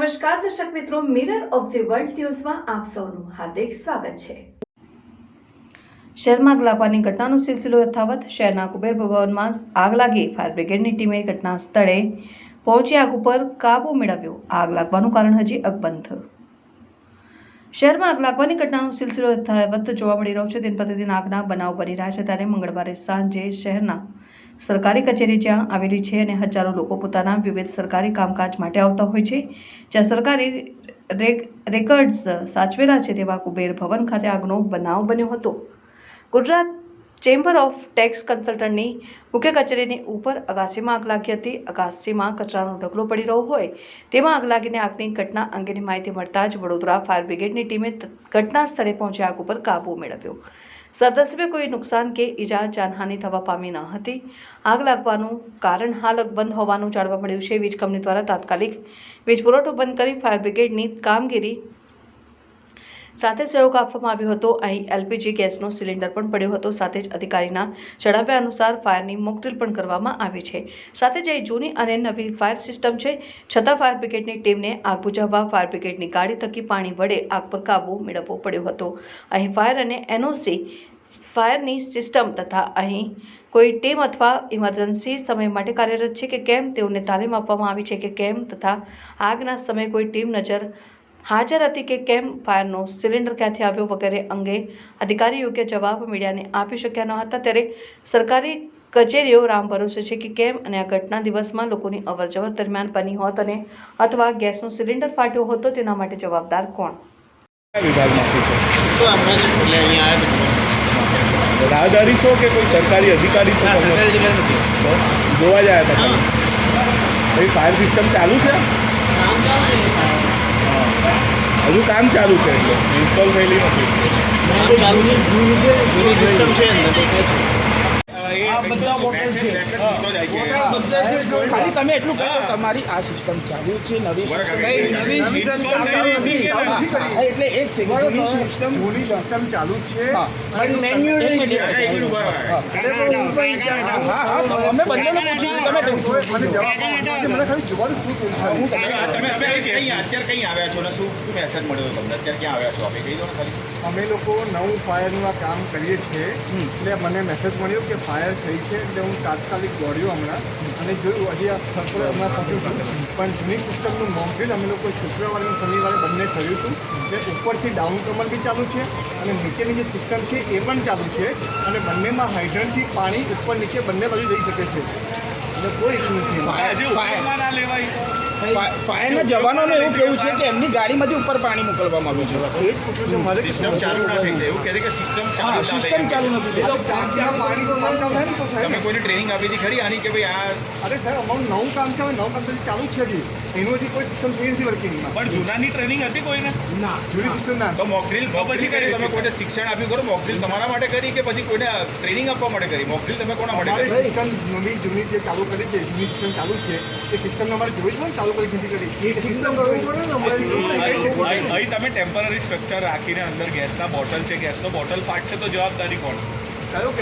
નમસ્કાર દર્શક મિત્રો, મિરર ઓફ ધી વર્લ્ડ ન્યૂઝમાં આપ સૌનું હાર્દિક સ્વાગત છે। શહેરમાં આગ લાગવાની ઘટનાનો સિલસિલો યથાવત। શહેરના કુબેર ભવનમાં આગ લાગી। ફાયર બ્રિગેડની ટીમે ઘટના સ્થળે પહોંચી આગ ઉપર કાબુ મેળવ્યો। આગ લાગવાનું કારણ હજી અકબંધ। શહેરમાં આગ લાગવાની ઘટનાનો સિલસિલો યથાવત જોવા મળી રહ્યો છે। દિન પ્રતિદિન આગના બનાવ બની રહ્યા છે। ત્યારે મંગળવારે સાંજે શહેરના સરકારી કચેરી જ્યાં આવેલી છે અને હજારો લોકો પોતાના વિવિધ સરકારી કામકાજ માટે આવતા હોય છે, જ્યાં સરકારી રેકર્ડ્સ સાચવેલા છે તેવા કુબેર ભવન ખાતે આગનો બનાવ બન્યો હતો। ગુજરાત ચેમ્બર ઓફ ટેક્સ કન્સલ્ટન્ટની મુખ્ય કચેરીની ઉપર અગાસીમાં આગ લાગી હતી। અગાસીમાં કચરાનો ઢગલો પડી રહ્યો હોય તેમાં આગ લાગીને આગની ઘટના અંગેની માહિતી મળતા જ વડોદરા ફાયર બ્રિગેડની ટીમે ઘટના સ્થળે પહોંચી આગ ઉપર કાબુ મેળવ્યો। સદસ્યને કોઈ નુકસાન કે ઈજા જાનહાનિ થવા પામી ન હતી। આગ લાગવાનું કારણ હાલ અકબંધ હોવાનું જાણવા મળ્યું છે। વીજ કંપની દ્વારા તાત્કાલિક વીજ પુરવઠો બંધ કરી ફાયર બ્રિગેડની કામગીરી સાથે સહયોગ આપવામાં આવ્યો હતો। અહીં એલપીજી ગેસનો સિલિન્ડર પણ પડ્યો હતો। સાથે જ અધિકારીના જણાવ્યા અનુસાર ફાયરની મોકડ્રીલ પણ કરવામાં આવી છે। સાથે જ અહીં જૂની અને નવી ફાયર સિસ્ટમ છે, છતાં ફાયર બ્રિગેડની ટીમને આગ બુઝાવવા ફાયર બ્રિગેડની ગાડી થકી પાણી વડે આગ પર કાબુ મેળવવો પડ્યો હતો। અહીં ફાયર અને એનઓસી ફાયરની સિસ્ટમ તથા અહીં કોઈ ટીમ અથવા ઇમરજન્સી સમય માટે કાર્યરત છે કે કેમ તેઓને તાલીમ આપવામાં આવી છે કે કેમ તથા આગના સમયે કોઈ ટીમ હાજર હતી કે કેમ, ફાયરનો સિલિન્ડર ક્યાંથી આવ્યો વગેરે અંગે અધિકારી યોગ્ય જવાબ મીડિયાને આપી શક્યા ન હતા। ત્યારે સરકારી કચેરીઓ રામ ભરોસે છે કે કેમ અને આ ઘટના દિવસમાં લોકોની અવરજવર દરમિયાન બની હોત અને અથવા ગેસનો સિલિન્ડર ફાટ્યો હોત તો તેના માટે જવાબદાર કોણ? રાહદારી છો કે કોઈ સરકારી અધિકારી છો? જોવા જ આવ્યા હતા? ભાઈ ફાયર સિસ્ટમ ચાલુ છે? હજુ કામ ચાલુ છે, એટલે ઇન્સ્ટોલ થયેલી નથી। ખાલી તમે એટલું કહો તમારી આ સિસ્ટમ ચાલુ છે, નવી એટલે એક છે જૂની સિસ્ટમ ચાલુ છે અમે બંનેને પૂછીશું, તમે મને ખાલી જોવાનું શું અત્યારે કઈ આવ્યા છો ને શું મેસેજ મળ્યો તમને? અત્યારે ક્યાં આવ્યા છો? આપણે કહી દો ને ખાલી। અમે લોકો નવું ફાયરનું આ કામ કરીએ છીએ, એટલે મને મેસેજ મળ્યો કે ફાયર થઈ છે, એટલે હું તાત્કાલિક દોડ્યો હમણાં અને જોયું હજી આ સ્થળ પર હમણાં પહોંચ્યું છું। પણ જૂની સિસ્ટમનું મોકડ્રીલ અમે લોકો શુક્રવારે અને શનિવારે બંને કર્યું હતું, એટલે ઉપરથી ડાઉન કમર બી ચાલુ છે અને નીચેની જે સિસ્ટમ છે એ પણ ચાલુ છે અને બંનેમાં હાઇડ્રન્ટથી પાણી ઉપર નીચે બંને બાજુ જઈ શકે છે એટલે કોઈ ઇશ્યુ નથી। ફાયરના જવાનોને એવું કેવું છે કે એમની ગાડીમાંથી ઉપર પાણી મોકલવામાં આવ્યું છે। એ જ પૂછ્યું છે મારે સિસ્ટમ ચાલુ ના થઈ જાય એવું કહે છે કે સિસ્ટમ ચાલુ નથી થઈ। પાણી તો કામ ચાલુ થાય ને તો તમે થાય। કોઈને ટ્રેનિંગ આપી હતી ખરી આની કે ભાઈ આ? અરે સાહેબ અમારું નવું કામ છે, નવું કામ ચાલુ જ છે હજી, એનું હજી કોઈ સિસ્ટમ થઈ નથી વર્કિંગમાં। પણ જૂનાની ટ્રેનિંગ હતી કોઈને? ના, જૂની સિસ્ટમ ના। તો મોકડ્રીલ પછી કરી તમે કોઈને શિક્ષણ આપ્યું કરો? મોકડ્રીલ તમારા માટે કરી કે પછી કોઈને ટ્રેનિંગ આપવા માટે કરી? મોકડ્રીલ તમે કોના માટે કરી? સિસ્ટમ નવી જૂની જે ચાલુ કરી છે, જૂની સિસ્ટમ ચાલુ છે, એ સિસ્ટમને અમારે જોઈ જ પણ ચાલુ કરી નથી કરી। અહીં તમે ટેમ્પરરી સ્ટ્રક્ચર રાખીને અંદર ગેસના બોટલ છે, ગેસનો બોટલ ફાટશે તો જવાબદારી કોણ? કયો કે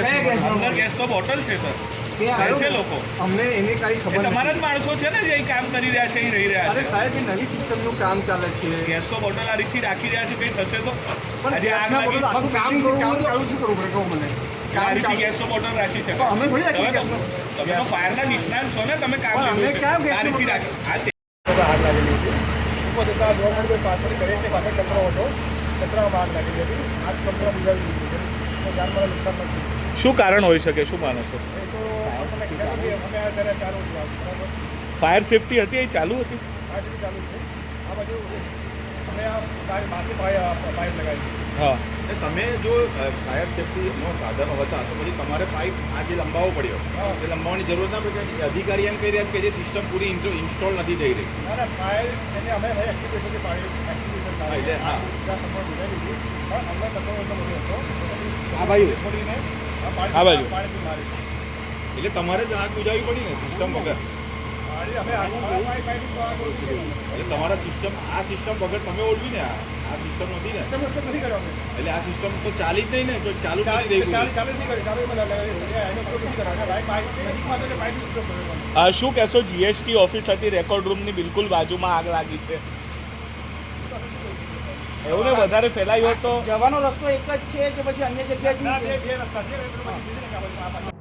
અંદર ગેસનો બોટલ છે સર, થાય છે લોકો, અમને એની કાંઈ ખબર તમારા જ નથી। માણસો છે ને જે અહીં કામ કરી રહ્યા છે, અહીં રહી રહ્યા અરે છે। સાહેબ એ નવી સિસ્ટમનું કામ ચાલે છે, ગેસનો બોટલ આ રીતથી રાખી રહ્યા છે, કંઈ થશે તો? પણ આજે આગ ગેસના બોટલ લાગી, આખું કામ ચાલુ શું કરવું પડે કહો મને? આ કામ રીતથી ચાલુ ગેસનો બોટલ રાખી શકે? તો અમે થોડી રાખીએ તમે તો ફાયરના નિષ્ણાત છો ને, તમે કામ પણ અમે લીધું ક્યાં છે, આ ગેસનું રીતથી બોટલ? રાખી આગ લાગેલી હતી। ઉપર જતાં ગવર્મેન્ટ પાછળ ગણેશની પાછળ કચરો હતો, કચરામાં આગ લાગેલી હતી। આગ કચરા બુઝાવી દીધી છે, તો જાનમાલને નુકસાન નથી। શું કારણ હોઈ શકે, શું માનો છો? એ તો આપણને ખબર નથી, અમે આ ત્યારે 4 વાગે બરાબર ફાયર સેફટી હતી, અહીં ચાલુ હતી? આ સુધી ચાલુ છે। આ બાજુ અમે આ બહારથી પાઇપ લગાવી છે। હા, તમે જો ફાયર સેફટીનો સાધનો હતા તો પછી તમારે પાઇપ આ જે લંબાવવો પડ્યો, એ લંબાવવાની જરૂરત ના પડે? અધિકારી એમ કહી રહ્યા કે જે સિસ્ટમ પૂરી ઇન્સ્ટોલ નથી થઈ રહી। ના ફાયર એને અમે એક્સટિબ્યુશનથી એક્સટિબ્યુશન હા ત્યાં સંપૂર્ણ બુઝાવી દીધી, પણ અંદર કચરો એટલો બધો હતો આ બાજુ ખોલીને આ બાજુ પાણીથી મારી એટલે તમારે જ આગ બુજાવવી પડી ને સિસ્ટમ વગર? અમે પાઇપ તો આગ ઓછી છે, એટલે તમારા સિસ્ટમ આ સિસ્ટમ વગર તમે ઓળવી ને આ સિસ્ટમ નથી ને, સિસ્ટમ નથી કર્યો અમે। એટલે આ સિસ્ટમ તો ચાલી જ નહીં ને, તો ચાલુ નથી થઈ ગયું। ચાલુ નથી કરી, ચાલુ એનો ઉપયોગ નથી કરવાનો, પાઇપ નજીકમાં તો પાઇપ ઉપયોગ કરવાનો। શું કહેશો? જીએસટી ઓફિસ હતી, રેકોર્ડ રૂમની બિલકુલ બાજુમાં આગ લાગી છે, અમે શું કહી શકીએ સાહેબ? એવું ને વધારે ફેલાયું હોત તો જવાનો રસ્તો એક જ છે કે પછી અન્ય જગ્યાએથી બે રસ્તા છે, એટલે પછી સીધી રીતે આ બાજુ